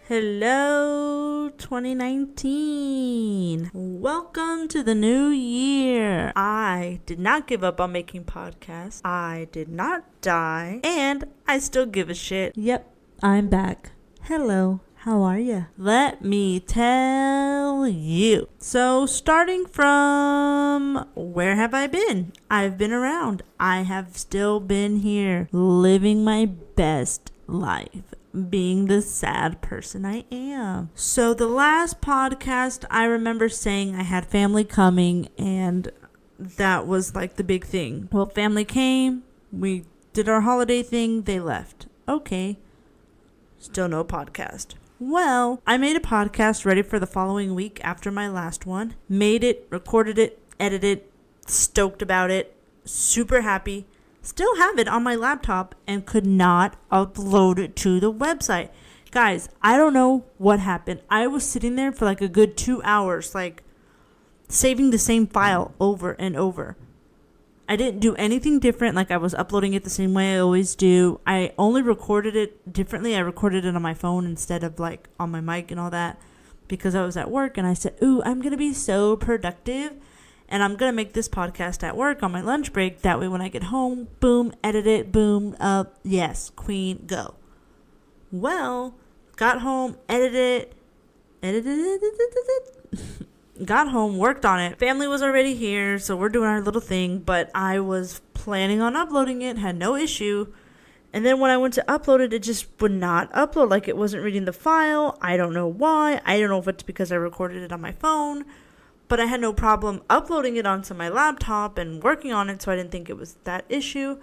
Hello, 2019. Welcome to the new year. I did not give up on making podcasts. I did not die. And I still give a shit. Yep, I'm back. Hello. How are you? Let me tell you. So, starting from where have I been? I've been around. I have still been here, living my best life, being the sad person I am. So, the last podcast, I remember saying I had family coming, and that was like the big thing. Well, family came, we did our holiday thing, they left. Okay. Still no podcast. Well, I made a podcast ready for the following week after my last one. Made it, recorded it, edited it, stoked about it, super happy. Still have it on my laptop and could not upload it to the website. Guys, I don't know what happened. I was sitting there for like a good 2 hours, like saving the same file over and over. I didn't do anything different, like I was uploading it the same way I always do. I only recorded it differently. I recorded it on my phone instead of like on my mic and all that because I was at work and I said, ooh, I'm going to be so productive and I'm going to make this podcast at work on my lunch break. That way when I get home, boom, edit it, boom, up, yes, queen, go. Well, got home, edited it. Got home, worked on it. Family was already here, so we're doing our little thing, but I was planning on uploading it, had no issue. And then when I went to upload it, it just would not upload, like it wasn't reading the file. I don't know why. I don't know if it's because I recorded it on my phone, but I had no problem uploading it onto my laptop and working on it, so I didn't think it was that issue.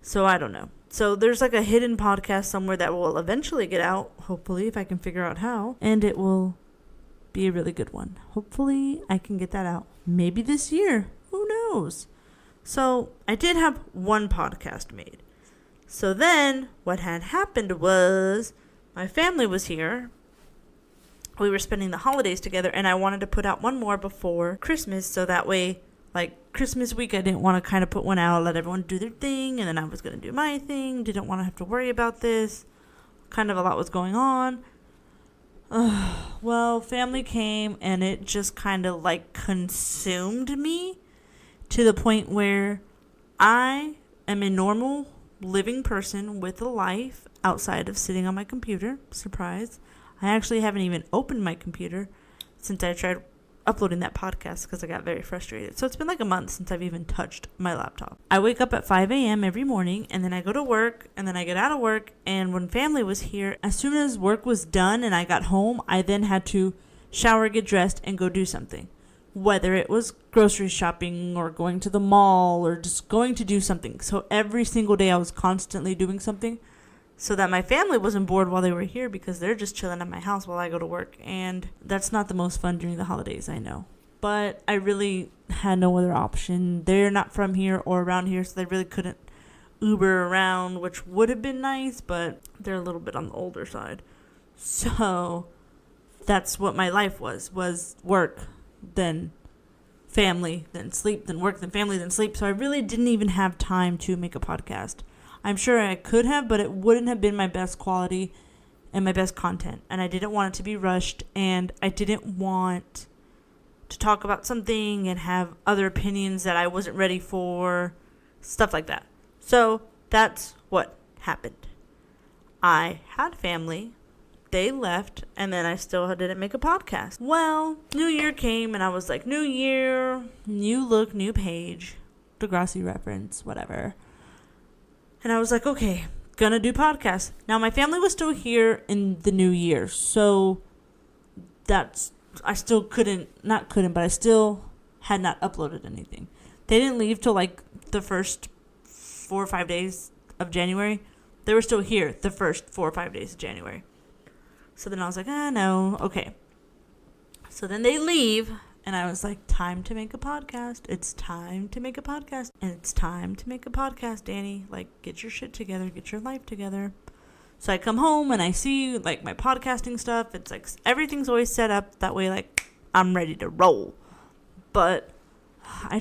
So I don't know. So there's like a hidden podcast somewhere that will eventually get out, hopefully, if I can figure out how, and it will be a really good one. Hopefully I can get that out maybe this year. Who knows? So I did have one podcast made. So then what had happened was my family was here. We were spending the holidays together and I wanted to put out one more before Christmas, so that way like Christmas week I didn't want to kind of put one out, let everyone do their thing, and then I was going to do my thing. Didn't want to have to worry about this. Kind of a lot was going on. Well, family came and it just kind of like consumed me to the point where I am a normal living person with a life outside of sitting on my computer. Surprise. I actually haven't even opened my computer since I tried uploading that podcast because I got very frustrated. So it's been like a month since I've even touched my laptop. I wake up at 5 a.m. every morning and then I go to work and then I get out of work. And when family was here, as soon as work was done and I got home, I then had to shower, get dressed, and go do something. Whether it was grocery shopping or going to the mall or just going to do something. So every single day I was constantly doing something so that my family wasn't bored while they were here because they're just chilling at my house while I go to work. And that's not the most fun during the holidays, I know. But I really had no other option. They're not from here or around here, so they really couldn't Uber around, which would have been nice, but they're a little bit on the older side. So that's what my life was work, then family, then sleep, then work, then family, then sleep. So I really didn't even have time to make a podcast. I'm sure I could have, but it wouldn't have been my best quality and my best content. And I didn't want it to be rushed, and I didn't want to talk about something and have other opinions that I wasn't ready for, stuff like that. So that's what happened. I had family, they left, and then I still didn't make a podcast. Well, New Year came, and I was like, New Year, new look, new page, Degrassi reference, whatever. And I was like, okay, gonna do podcasts. Now, my family was still here in the new year. So I still but I still had not uploaded anything. They didn't leave till like the first 4 or 5 days of January. They were still here the first 4 or 5 days of January. So then I was like, no, okay. So then they leave. And I was like, time to make a podcast. It's time to make a podcast. And it's time to make a podcast, Danny. Like, get your shit together. Get your life together. So I come home and I see, like, my podcasting stuff. It's like, everything's always set up. That way, like, I'm ready to roll. But I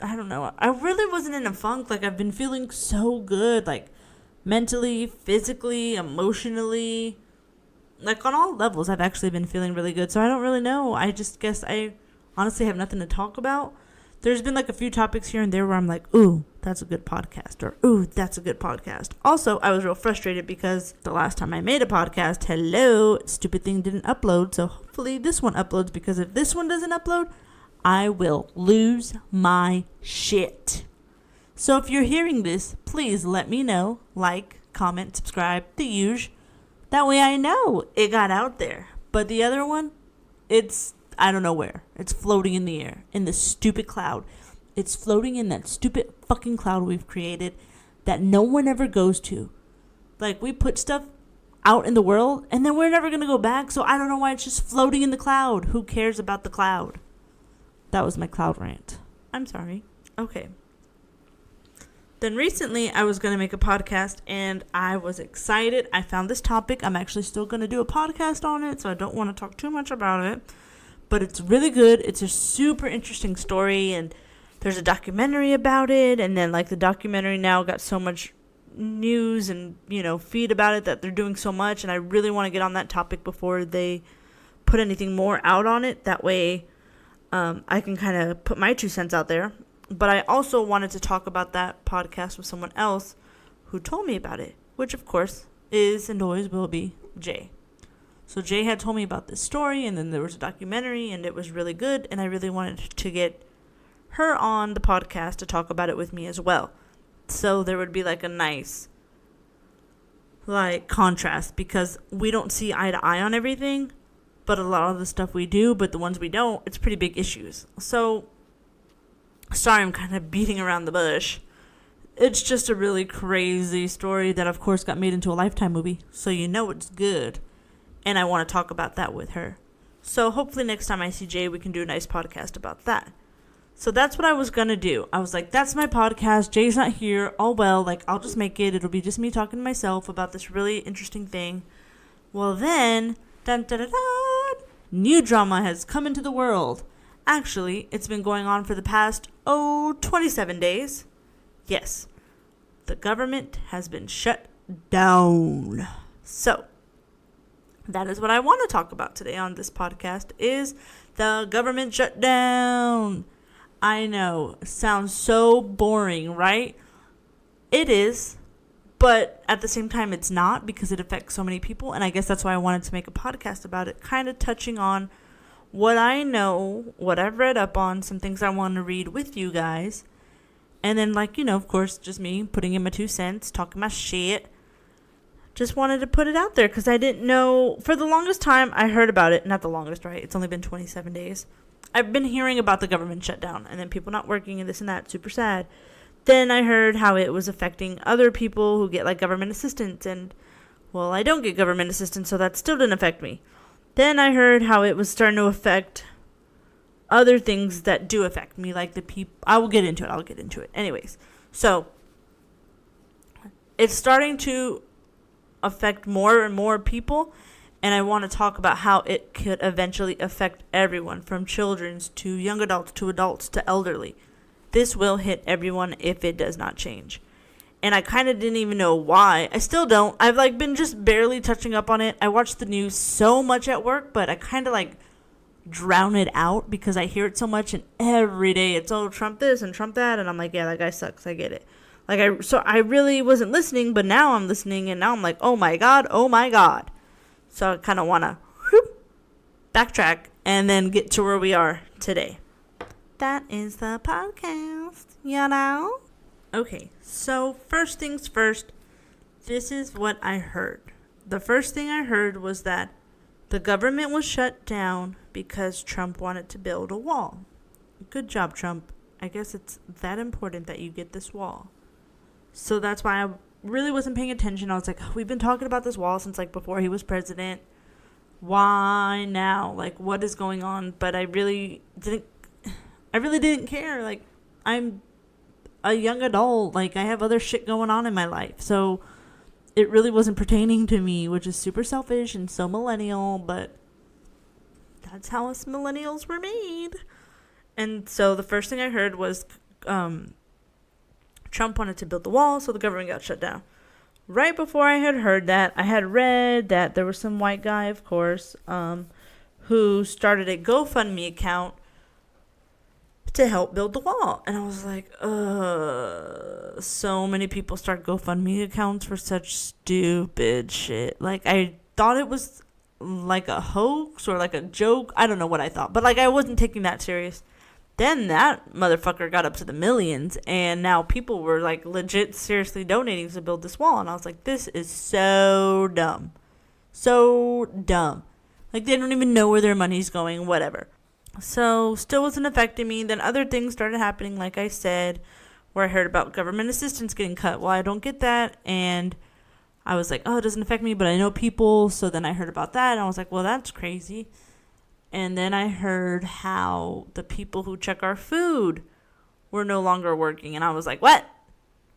don't know. I really wasn't in a funk. Like, I've been feeling so good. Like, mentally, physically, emotionally. like on all levels, I've actually been feeling really good. So I don't really know. I just guess I honestly have nothing to talk about. There's been like a few topics here and there where I'm like, ooh, that's a good podcast, or ooh, that's a good podcast. Also, I was real frustrated because the last time I made a podcast, stupid thing didn't upload. So hopefully this one uploads, because if this one doesn't upload, I will lose my shit. So if you're hearing this, please let me know. Like, comment, subscribe, the usual. That way I know it got out there. But the other one, I don't know where. It's floating in the air, in the stupid cloud. It's floating in that stupid fucking cloud we've created that no one ever goes to. Like, we put stuff out in the world, and then we're never going to go back, so I don't know why it's just floating in the cloud. Who cares about the cloud? That was my cloud rant. I'm sorry. Okay. Then recently, I was going to make a podcast, and I was excited. I found this topic. I'm actually still going to do a podcast on it, so I don't want to talk too much about it. But it's really good. It's a super interesting story, and there's a documentary about it. And then, like, the documentary now got so much news and, feed about it that they're doing so much. And I really want to get on that topic before they put anything more out on it. That way, I can kind of put my 2 cents out there. But I also wanted to talk about that podcast with someone else who told me about it, which, of course, is and always will be Jay. So Jay had told me about this story, and then there was a documentary, and it was really good, and I really wanted to get her on the podcast to talk about it with me as well. So there would be like a nice contrast, because we don't see eye to eye on everything, but a lot of the stuff we do, but the ones we don't, it's pretty big issues. So sorry, I'm kind of beating around the bush. It's just a really crazy story that, of course, got made into a Lifetime movie, so it's good. And I want to talk about that with her. So hopefully next time I see Jay, we can do a nice podcast about that. So that's what I was going to do. I was like, that's my podcast. Jay's not here. Oh, well, I'll just make it. It'll be just me talking to myself about this really interesting thing. Well, then, dun, dun, dun, dun, new drama has come into the world. Actually, it's been going on for the past, 27 days. Yes, the government has been shut down. So that is what I want to talk about today on this podcast, is the government shutdown. I know, sounds so boring, right? It is, but at the same time it's not, because it affects so many people, and I guess that's why I wanted to make a podcast about it, kind of touching on what I know, what I've read up on, some things I want to read with you guys, and then, of course, just me putting in my 2 cents, talking my shit. Just wanted to put it out there because I didn't know. For the longest time, I heard about it. Not the longest, right? It's only been 27 days. I've been hearing about the government shutdown and then people not working and this and that. Super sad. Then I heard how it was affecting other people who get government assistance. And, well, I don't get government assistance, so that still didn't affect me. Then I heard how it was starting to affect other things that do affect me, like the people. I'll get into it. Anyways, so it's starting to affect more and more people, and I want to talk about how it could eventually affect everyone, from children to young adults to elderly. This will hit everyone if it does not change. And I kind of didn't even know why. I still don't. I've been just barely touching up on it. I watch the news so much at work, but I kind of drown it out because I hear it so much, and every day it's Trump this and Trump that, and I'm like, yeah, that guy sucks. I get it. So I really wasn't listening, but now I'm listening, and now I'm like, oh my God. So I kind of want to backtrack and then get to where we are today. That is the podcast, Okay, so first things first, this is what I heard. The first thing I heard was that the government was shut down because Trump wanted to build a wall. Good job, Trump. I guess it's that important that you get this wall. So that's why I really wasn't paying attention. I was like, we've been talking about this wall since before he was president. Why now? What is going on? But I really didn't care. I'm a young adult. I have other shit going on in my life. So it really wasn't pertaining to me, which is super selfish and so millennial, but that's how us millennials were made. And so the first thing I heard was Trump wanted to build the wall, so the government got shut down. right before I had heard that, I had read that there was some white guy, of course, who started a GoFundMe account to help build the wall. And I was like, so many people start GoFundMe accounts for such stupid shit. Like, I thought it was like a hoax or like a joke. I don't know what I thought, but like, I wasn't taking that serious. Then that motherfucker got up to the millions, and now people were like legit seriously donating to build this wall. And I was like, this is so dumb. So dumb. Like, they don't even know where their money's going, whatever. So, still wasn't affecting me. Then other things started happening, like I said, where I heard about government assistance getting cut. Well, I don't get that. And I was like, oh, it doesn't affect me, but I know people. So then I heard about that, and I was like, well, that's crazy. And then I heard how the people who check our food were no longer working. And I was like, what?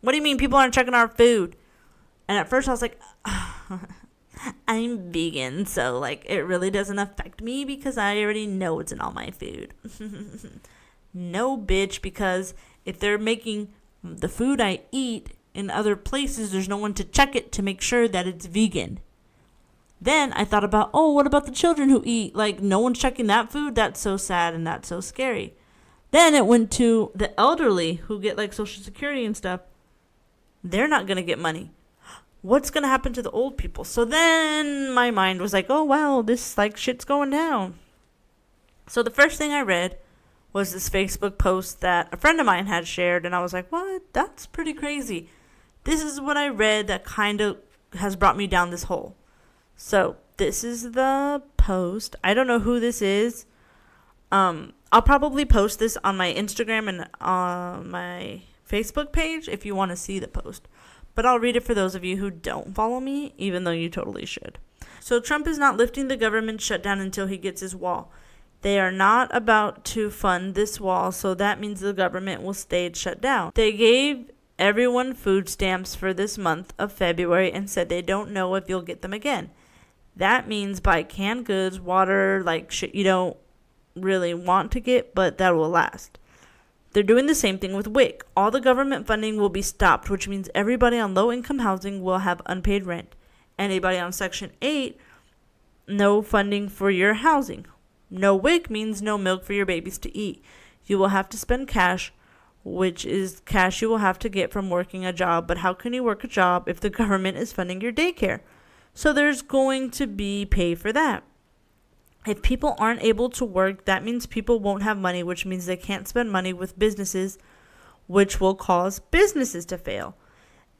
What do you mean people aren't checking our food? And at first I was like, I'm vegan, so like it really doesn't affect me because I already know it's in all my food. No, bitch, because if they're making the food I eat in other places, there's no one to check it to make sure that it's vegan. Then I thought about, oh, what about the children who eat? Like, no one's checking that food? That's so sad and that's so scary. Then it went to the elderly who get like Social Security and stuff. They're not going to get money. What's going to happen to the old people? So then my mind was like, oh, wow, this like shit's going down. So the first thing I read was this Facebook post that a friend of mine had shared. And I was like, what? That's pretty crazy. This is what I read that kind of has brought me down this hole. So this is the post. I don't know who this is. I'll probably post this on my Instagram and on my Facebook page if you want to see the post. But I'll read it for those of you who don't follow me, even though you totally should. So Trump is not lifting the government shutdown until he gets his wall. They are not about to fund this wall, so that means the government will stay shut down. They gave everyone food stamps for this month of February and said they don't know if you'll get them again. That means buy canned goods, water, like shit you don't really want to get, but that will last. They're doing the same thing with WIC. All the government funding will be stopped, which means everybody on low-income housing will have unpaid rent. Anybody on Section 8, no funding for your housing. No WIC means no milk for your babies to eat. You will have to spend cash, which is cash you will have to get from working a job. But how can you work a job if the government is funding your daycare? So there's going to be pay for that. If people aren't able to work, that means people won't have money, which means they can't spend money with businesses, which will cause businesses to fail.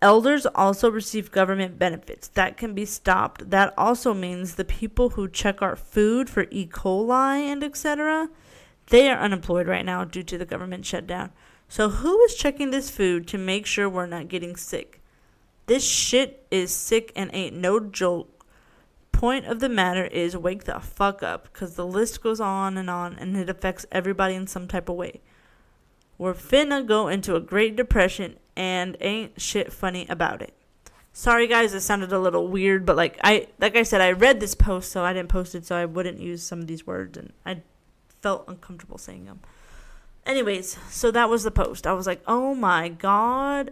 Elders also receive government benefits. That can be stopped. That also means the people who check our food for E. coli and etc., they are unemployed right now due to the government shutdown. So who is checking this food to make sure we're not getting sick? This shit is sick and ain't no joke. Point of the matter is wake the fuck up, because the list goes on and it affects everybody in some type of way. We're finna go into a Great Depression and ain't shit funny about it. Sorry guys, it sounded a little weird, but like I said, I read this post, so I didn't post it so I wouldn't use some of these words, and I felt uncomfortable saying them. Anyways, so that was the post. I was like, oh my god.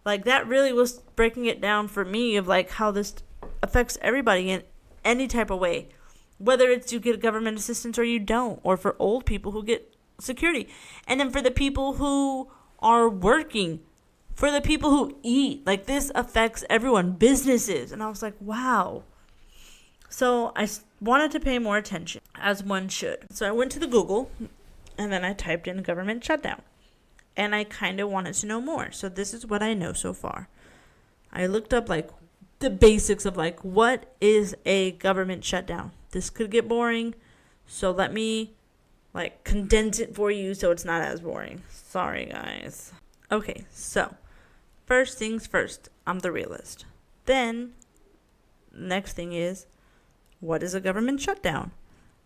Like, that really was breaking it down for me of, like, how this affects everybody in any type of way. Whether it's you get government assistance or you don't. Or for old people who get security. And then for the people who are working. For the people who eat. Like, this affects everyone. Businesses. And I was like, wow. So I wanted to pay more attention. As one should. So I went to the Google. And then I typed in government shutdown. And I kind of wanted to know more. So this is what I know so far. I looked up like the basics of like what is a government shutdown. This could get boring. So let me like condense it for you so it's not as boring. Sorry guys. Okay, so first things first. I'm the realist. Then next thing is, what is a government shutdown?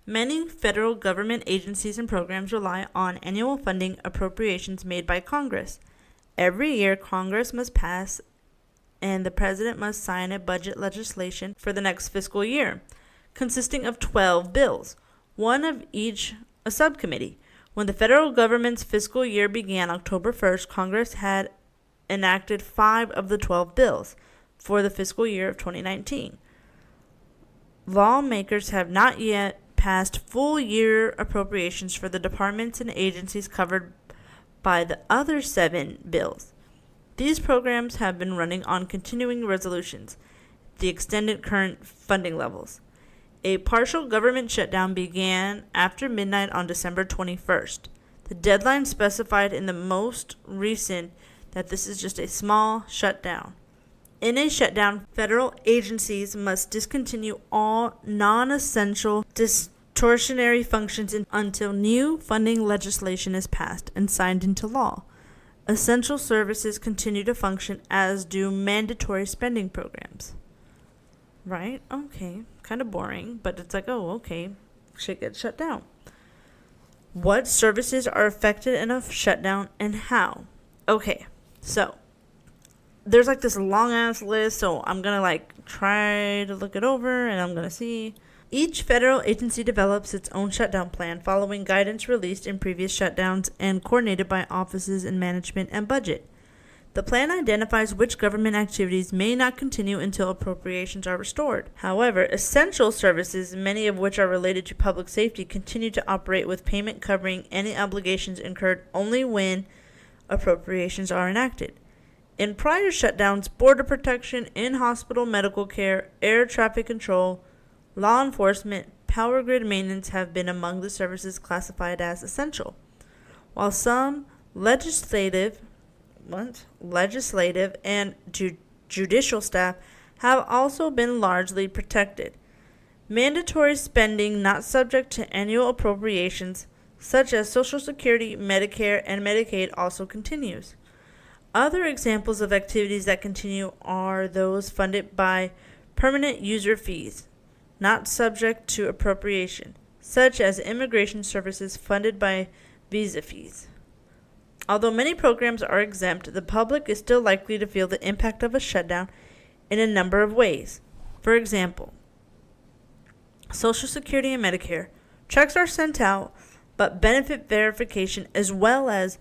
Many federal government agencies and programs rely on annual funding appropriations made by Congress. Every year, Congress must pass and the president must sign a budget legislation for the next fiscal year, consisting of 12 bills, one of each a subcommittee. When the federal government's fiscal year began October 1st, Congress had enacted 5 of the 12 bills for the fiscal year of 2019. Lawmakers have not yet passed full year appropriations for the departments and agencies covered by the other 7 bills. These programs have been running on continuing resolutions, the extended current funding levels. A partial government shutdown began after midnight on December 21st. The deadline specified in the most recent that this is just a small shutdown. In a shutdown, federal agencies must discontinue all non-essential discretionary functions until new funding legislation is passed and signed into law. Essential services continue to function, as do mandatory spending programs. Right? Okay. Kind of boring, but it's like, oh, okay. Shit gets shut down. What services are affected in a shutdown and how? Okay. So, there's like this long ass list, so I'm going to like try to look it over and I'm going to see. Each federal agency develops its own shutdown plan following guidance released in previous shutdowns and coordinated by offices in management and budget. The plan identifies which government activities may not continue until appropriations are restored. However, essential services, many of which are related to public safety, continue to operate with payment covering any obligations incurred only when appropriations are enacted. In prior shutdowns, border protection, in-hospital medical care, air traffic control, law enforcement, power grid maintenance have been among the services classified as essential, while some legislative and judicial staff have also been largely protected. Mandatory spending not subject to annual appropriations, such as Social Security, Medicare, and Medicaid, also continues. Other examples of activities that continue are those funded by permanent user fees, not subject to appropriation, such as immigration services funded by visa fees. Although many programs are exempt, the public is still likely to feel the impact of a shutdown in a number of ways. For example, Social Security and Medicare. Checks are sent out, but benefit verification as well as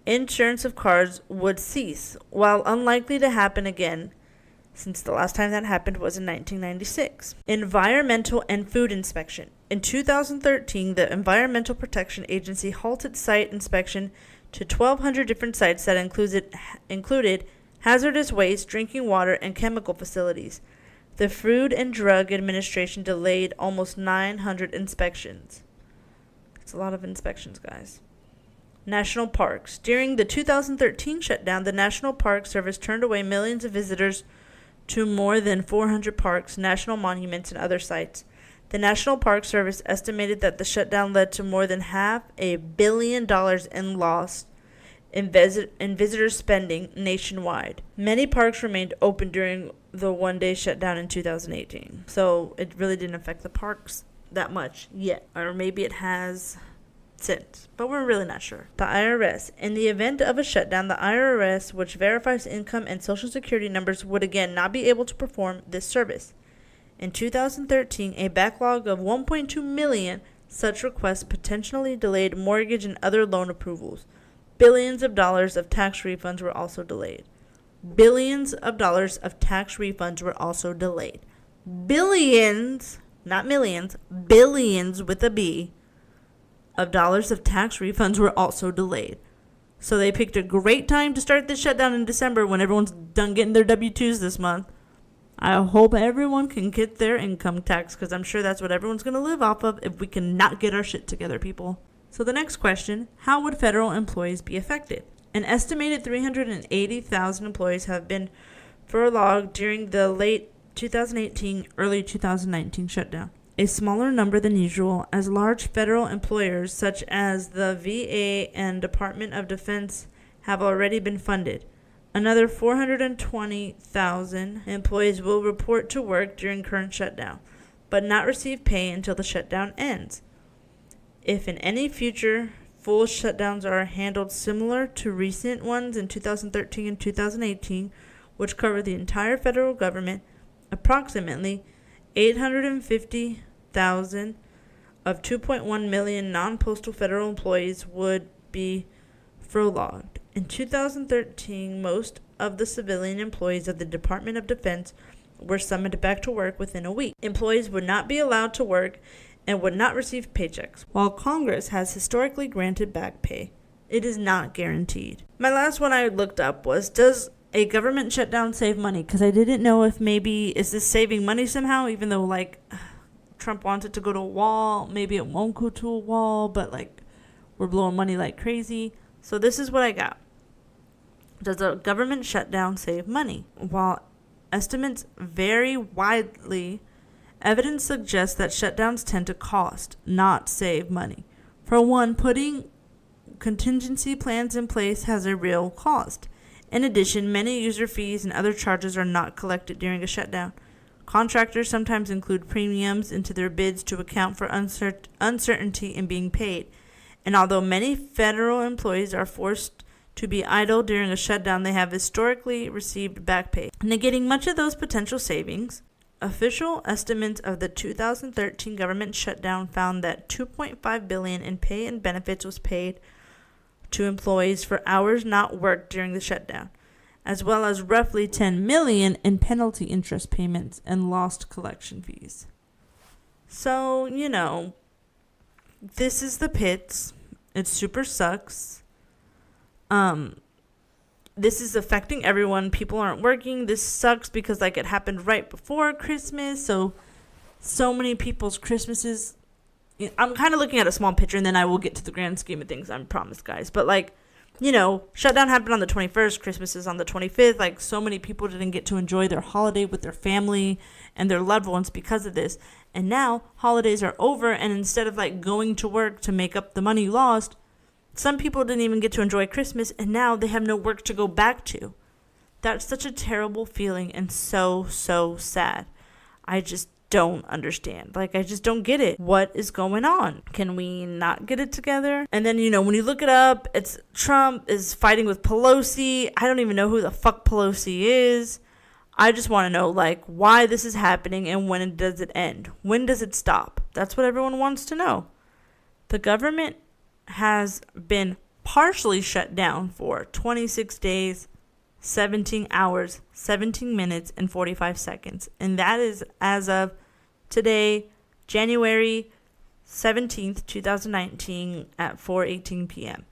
insurance of cards would cease, while unlikely to happen again, since the last time that happened was in 1996. Environmental and food inspection. In 2013, the Environmental Protection Agency halted site inspection to 1,200 different sites that included hazardous waste, drinking water, and chemical facilities. The Food and Drug Administration delayed almost 900 inspections. It's a lot of inspections, guys. National parks. During the 2013 shutdown, the National Park Service turned away millions of visitors to more than 400 parks, national monuments, and other sites. The National Park Service estimated that the shutdown led to more than $500 million in loss in visitor spending nationwide. Many parks remained open during the one-day shutdown in 2018. So it really didn't affect the parks that much yet. Or maybe it has since, but we're really not sure. The IRS. In the event of a shutdown, the IRS, which verifies income and Social Security numbers, would again not be able to perform this service. In 2013, a backlog of 1.2 million such requests potentially delayed mortgage and other loan approvals. Billions of dollars of tax refunds were also delayed. Billions of dollars of tax refunds were also delayed. Billions, not millions, billions with a B, of dollars of tax refunds were also delayed. So they picked a great time to start this shutdown in December when everyone's done getting their W-2s this month. I hope everyone can get their income tax, because I'm sure that's what everyone's going to live off of if we cannot get our shit together, people. So the next question, how would federal employees be affected? An estimated 380,000 employees have been furloughed during the late 2018, early 2019 shutdown. A smaller number than usual, as large federal employers such as the VA and Department of Defense have already been funded. Another 420,000 employees will report to work during current shutdown, but not receive pay until the shutdown ends. If in any future full shutdowns are handled similar to recent ones in 2013 and 2018, which cover the entire federal government, approximately 850,000 of 2.1 million non-postal federal employees would be furloughed, In 2013, most of the civilian employees of the Department of Defense were summoned back to work within a week. Employees would not be allowed to work and would not receive paychecks. While Congress has historically granted back pay, it is not guaranteed. My last one I looked up was, does a government shutdown save money? Because I didn't know if maybe, is this saving money somehow, even though like Trump wants it to go to a wall. Maybe it won't go to a wall, but like we're blowing money like crazy. So this is what I got. Does a government shutdown save money? While estimates vary widely, evidence suggests that shutdowns tend to cost, not save money. For one, putting contingency plans in place has a real cost. In addition, many user fees and other charges are not collected during a shutdown. Contractors sometimes include premiums into their bids to account for uncertainty in being paid. And although many federal employees are forced to be idle during a shutdown, they have historically received back pay, negating much of those potential savings. Official estimates of the 2013 government shutdown found that $2.5 billion in pay and benefits was paid to employees for hours not worked during the shutdown, as well as roughly $10 million in penalty interest payments and lost collection fees. So, this is the pits. It super sucks. This is affecting everyone. People aren't working. This sucks because it happened right before Christmas. So many people's Christmases. I'm kind of looking at a small picture, and then I will get to the grand scheme of things. I promise, guys. But shutdown happened on the 21st. Christmas is on the 25th. So many people didn't get to enjoy their holiday with their family and their loved ones because of this. And now holidays are over, and instead of going to work to make up the money you lost, some people didn't even get to enjoy Christmas, and now they have no work to go back to. That's such a terrible feeling and so, so sad. I just don't understand. I just don't get it. What is going on? Can we not get it together? And then, when you look it up, it's Trump is fighting with Pelosi. I don't even know who the fuck Pelosi is. I just want to know, why this is happening and when does it end? When does it stop? That's what everyone wants to know. The government has been partially shut down for 26 days, 17 hours, 17 minutes, and 45 seconds. And that is as of today, January 17th, 2019 at 4:18 p.m.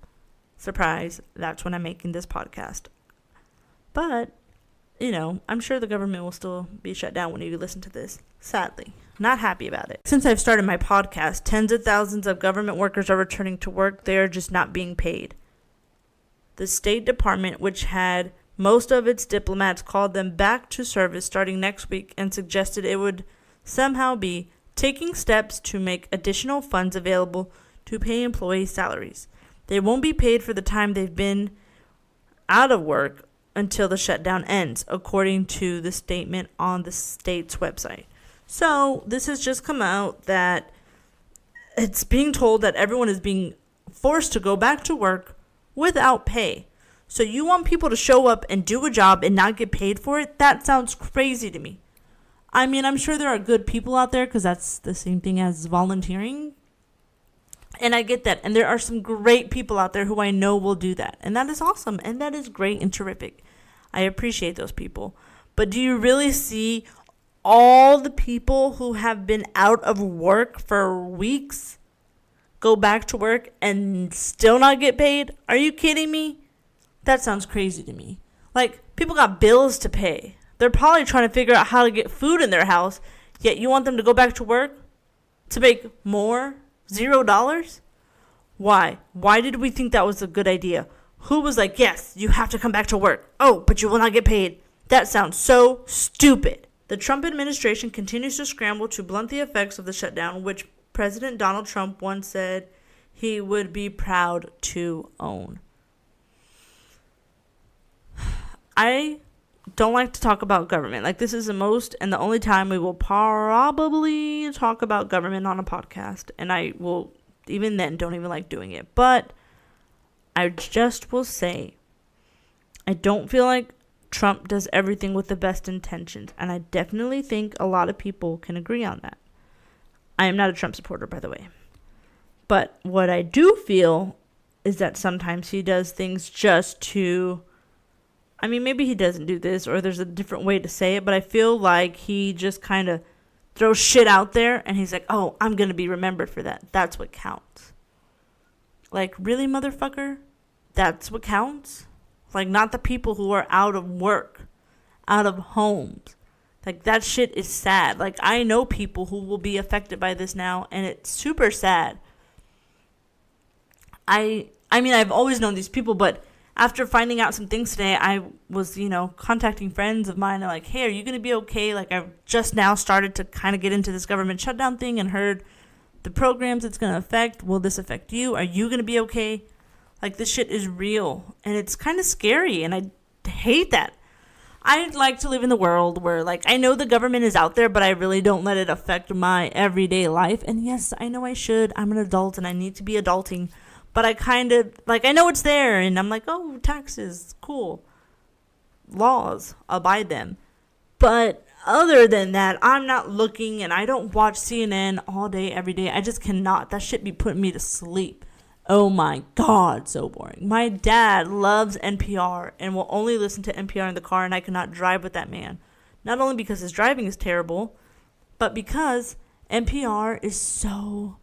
Surprise, that's when I'm making this podcast. But, I'm sure the government will still be shut down when you listen to this, sadly. Not happy about it. Since I've started my podcast, tens of thousands of government workers are returning to work. They are just not being paid. The State Department, which had most of its diplomats, called them back to service starting next week and suggested it would somehow be taking steps to make additional funds available to pay employees' salaries. They won't be paid for the time they've been out of work until the shutdown ends, according to the statement on the state's website. So this has just come out that it's being told that everyone is being forced to go back to work without pay. So you want people to show up and do a job and not get paid for it? That sounds crazy to me. I mean, I'm sure there are good people out there because that's the same thing as volunteering. And I get that. And there are some great people out there who I know will do that. And that is awesome. And that is great and terrific. I appreciate those people. But do you really see all the people who have been out of work for weeks go back to work and still not get paid? Are you kidding me? That sounds crazy to me. People got bills to pay. They're probably trying to figure out how to get food in their house, yet you want them to go back to work to make more? $0? Why? Why did we think that was a good idea? Who was like, yes, you have to come back to work. Oh, but you will not get paid. That sounds so stupid. The Trump administration continues to scramble to blunt the effects of the shutdown, which President Donald Trump once said he would be proud to own. I don't like to talk about government. This is the most and the only time we will probably talk about government on a podcast. And I will, even then, don't even like doing it. But I just will say, I don't feel like Trump does everything with the best intentions. And I definitely think a lot of people can agree on that. I am not a Trump supporter, by the way. But what I do feel is that sometimes he does things just to, I mean, maybe he doesn't do this or there's a different way to say it, but I feel like he just kind of throws shit out there and he's like, oh, I'm going to be remembered for that. That's what counts. Like, really, motherfucker? That's what counts? Like, not the people who are out of work, out of homes. Like, that shit is sad. Like, I know people who will be affected by this now, and it's super sad. I mean, I've always known these people, but after finding out some things today, I was, contacting friends of mine. And like, hey, are you going to be okay? Like, I've just now started to kind of get into this government shutdown thing and heard the programs it's going to affect. Will this affect you? Are you going to be okay? Like, this shit is real, and it's kind of scary, and I hate that. I'd like to live in the world where, like, I know the government is out there, but I really don't let it affect my everyday life. And yes, I know I should. I'm an adult, and I need to be adulting. But I kind of, like, I know it's there, and I'm like, oh, taxes, cool. Laws, abide them. But other than that, I'm not looking, and I don't watch CNN all day, every day. I just cannot. That shit be putting me to sleep. Oh my God, so boring. My dad loves NPR and will only listen to NPR in the car, and I cannot drive with that man. Not only because his driving is terrible, but because NPR is so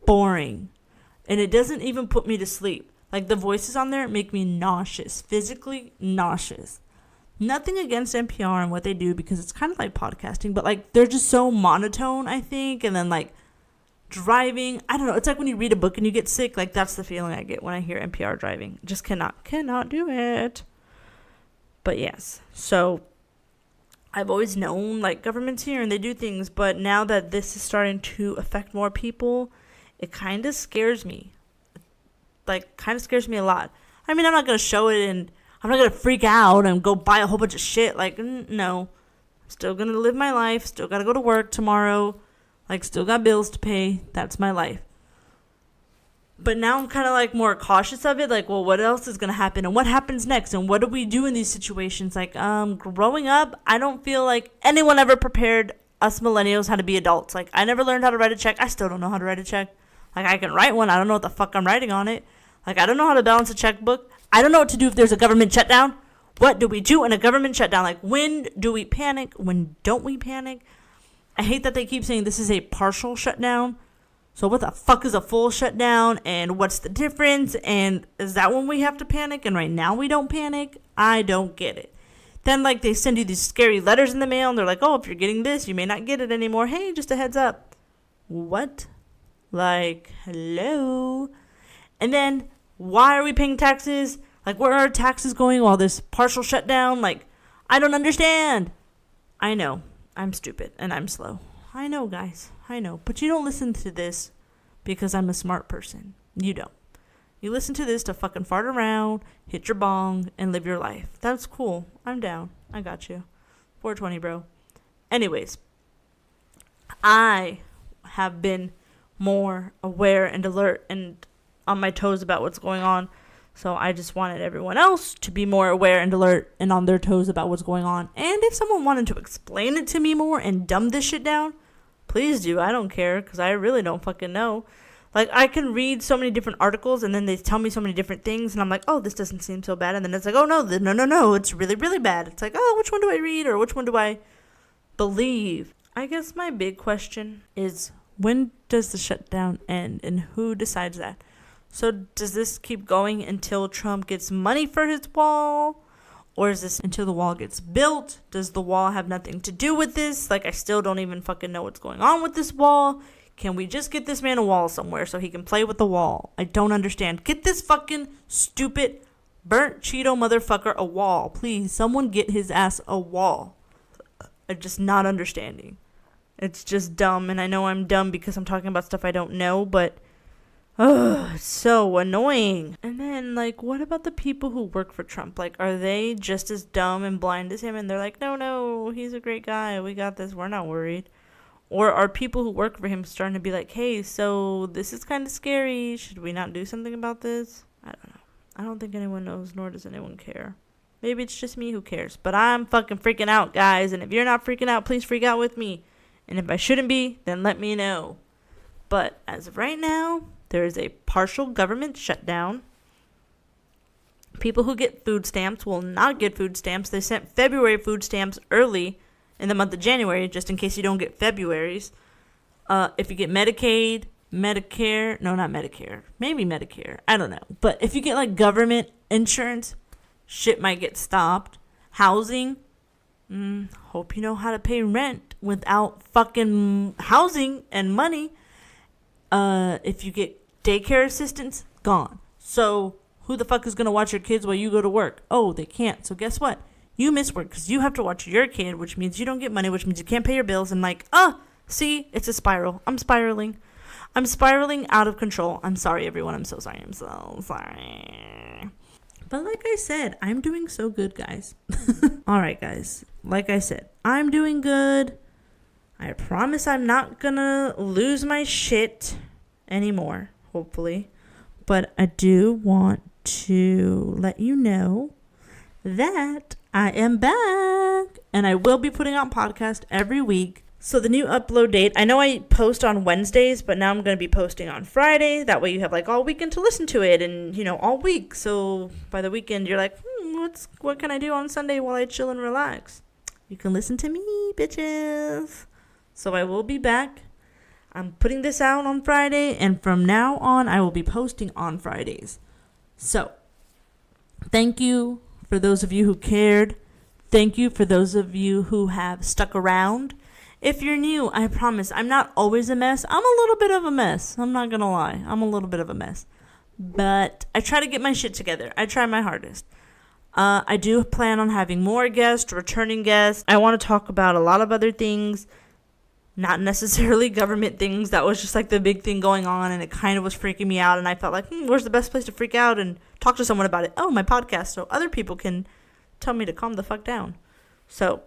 boring. And it doesn't even put me to sleep. Like, the voices on there make me nauseous, physically nauseous. Nothing against NPR and what they do, because it's kind of like podcasting, but, like, they're just so monotone, I think, and then, like, driving, I don't know, it's like when you read a book and you get sick. Like, that's the feeling I get when I hear NPR driving. Just cannot do it. But yes, so I've always known, like, government's here and they do things, but now that this is starting to affect more people, it kind of scares me. Like, kind of scares me a lot. I mean, I'm not going to show it and I'm not going to freak out and go buy a whole bunch of shit. Like, no. I'm still going to live my life, still got to go to work tomorrow. Like, still got bills to pay. That's my life. But now I'm kind of, like, more cautious of it. Like, well, what else is going to happen? And what happens next? And what do we do in these situations? Like, growing up, I don't feel like anyone ever prepared us millennials how to be adults. Like, I never learned how to write a check. I still don't know how to write a check. Like, I can write one. I don't know what the fuck I'm writing on it. Like, I don't know how to balance a checkbook. I don't know what to do if there's a government shutdown. What do we do in a government shutdown? Like, when do we panic? When don't we panic? I hate that they keep saying this is a partial shutdown. So what the fuck is a full shutdown? And what's the difference? And is that when we have to panic? And right now we don't panic? I don't get it. Then, like, they send you these scary letters in the mail. And they're like, oh, if you're getting this, you may not get it anymore. Hey, just a heads up. What? Like, hello? And then, why are we paying taxes? Like, where are taxes going while this partial shutdown? Like, I don't understand. I know. I'm stupid and I'm slow. I know, guys. I know. But you don't listen to this because I'm a smart person. You don't. You listen to this to fucking fart around, hit your bong, and live your life. That's cool. I'm down. I got you. 420, bro. Anyways, I have been more aware and alert and on my toes about what's going on. So I just wanted everyone else to be more aware and alert and on their toes about what's going on. And if someone wanted to explain it to me more and dumb this shit down, please do. I don't care, because I really don't fucking know. Like, I can read so many different articles and then they tell me so many different things and I'm like, oh, this doesn't seem so bad. And then it's like, oh, no, it's really, really bad. It's like, oh, which one do I read or which one do I believe? I guess my big question is, when does the shutdown end and who decides that? So does this keep going until Trump gets money for his wall? Or is this until the wall gets built? Does the wall have nothing to do with this? Like, I still don't even fucking know what's going on with this wall. Can we just get this man a wall somewhere so he can play with the wall? I don't understand. Get this fucking stupid burnt Cheeto motherfucker a wall. Please, someone get his ass a wall. I'm just not understanding. It's just dumb. And I know I'm dumb because I'm talking about stuff I don't know, but oh, it's so annoying. And then, like, what about the people who work for Trump? Like, are they just as dumb and blind as him? And they're like, no, he's a great guy. We got this. We're not worried. Or are people who work for him starting to be like, hey, so this is kind of scary. Should we not do something about this? I don't know. I don't think anyone knows, nor does anyone care. Maybe it's just me who cares. But I'm fucking freaking out, guys. And if you're not freaking out, please freak out with me. And if I shouldn't be, then let me know. But as of right now, There is a partial government shutdown. People who get food stamps will not get food stamps. They sent February food stamps early in the month of January, just in case you don't get February's. If you get Medicaid, Medicare, no, not Medicare, maybe Medicare, I don't know. But if you get like government insurance, shit might get stopped. Housing, hope you know how to pay rent without fucking housing and money. If you get daycare assistance, gone. So who the fuck is going to watch your kids while you go to work? Oh, they can't. So guess what? You miss work because you have to watch your kid, which means you don't get money, which means you can't pay your bills. And like, see, it's a spiral. I'm spiraling out of control. I'm sorry, everyone. I'm so sorry. But like I said, I'm doing so good, guys. All right, guys. Like I said, I'm doing good. I promise I'm not gonna lose my shit anymore, hopefully. But I do want to let you know that I am back. And I will be putting out podcast every week. So the new upload date, I know I post on Wednesdays, but now I'm going to be posting on Friday. That way you have like all weekend to listen to it and, you know, all week. So by the weekend, you're like, what can I do on Sunday while I chill and relax? You can listen to me, bitches. So I will be back. I'm putting this out on Friday, and from now on, I will be posting on Fridays. So thank you for those of you who cared. Thank you for those of you who have stuck around. If you're new, I promise, I'm not always a mess. I'm a little bit of a mess. I'm not going to lie. I'm a little bit of a mess. But I try to get my shit together. I try my hardest. I do plan on having more guests, returning guests. I want to talk about a lot of other things, not necessarily government things. That was just like the big thing going on, and it kind of was freaking me out. And I felt like, where's the best place to freak out and talk to someone about it? Oh, my podcast, so other people can tell me to calm the fuck down. So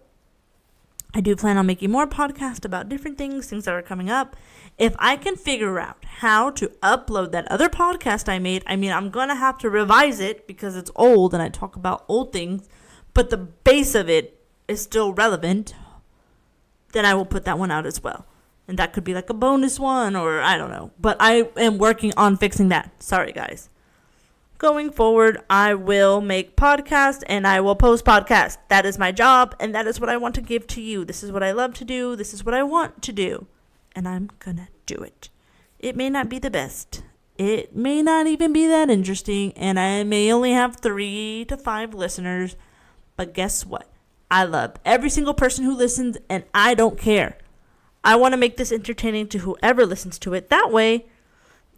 I do plan on making more podcasts about different things that are coming up. If I can figure out how to upload that other podcast I made, I mean, I'm going to have to revise it because it's old and I talk about old things, but the base of it is still relevant, then I will put that one out as well. And that could be like a bonus one, or I don't know. But I am working on fixing that. Sorry, guys. Going forward, I will make podcasts and I will post podcasts. That is my job, and that is what I want to give to you. This is what I love to do. This is what I want to do. And I'm gonna do it. It may not be the best. It may not even be that interesting, and I may only have 3 to 5 listeners. But guess what? I love every single person who listens, and I don't care. I want to make this entertaining to whoever listens to it. That way,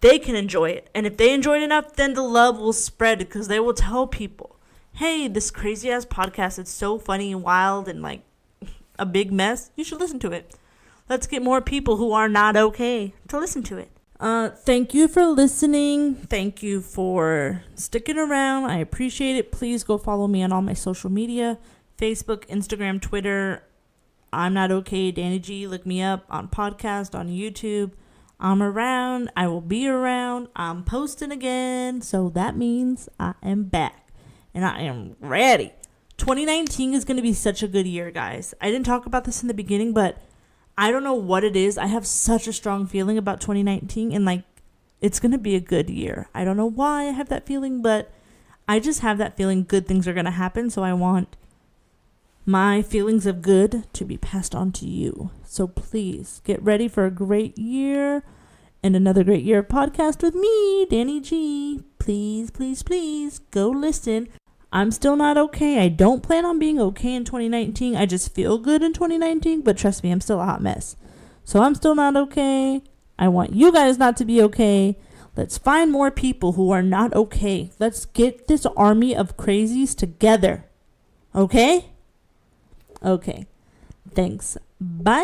they can enjoy it. And if they enjoy it enough, then the love will spread because they will tell people, hey, this crazy ass podcast is so funny and wild and like a big mess. You should listen to it. Let's get more people who are not okay to listen to it. Thank you for listening. Thank you for sticking around. I appreciate it. Please go follow me on all my social media, Facebook, Instagram, Twitter. I'm Not Okay, Danny G. Look me up on podcast, on YouTube. I'm around. I will be around. I'm posting again. So that means I am back. And I am ready. 2019 is going to be such a good year, guys. I didn't talk about this in the beginning, but I don't know what it is. I have such a strong feeling about 2019. And like, it's going to be a good year. I don't know why I have that feeling, but I just have that feeling good things are going to happen. So I want my feelings of good to be passed on to you. So please get ready for a great year and another great year of podcast with me, Danny G. Please, please, please go listen. I'm still not okay. I don't plan on being okay in 2019. I just feel good in 2019, but trust me, I'm still a hot mess. So I'm still not okay. I want you guys not to be okay. Let's find more people who are not okay. Let's get this army of crazies together. Okay? Okay. Thanks. Bye.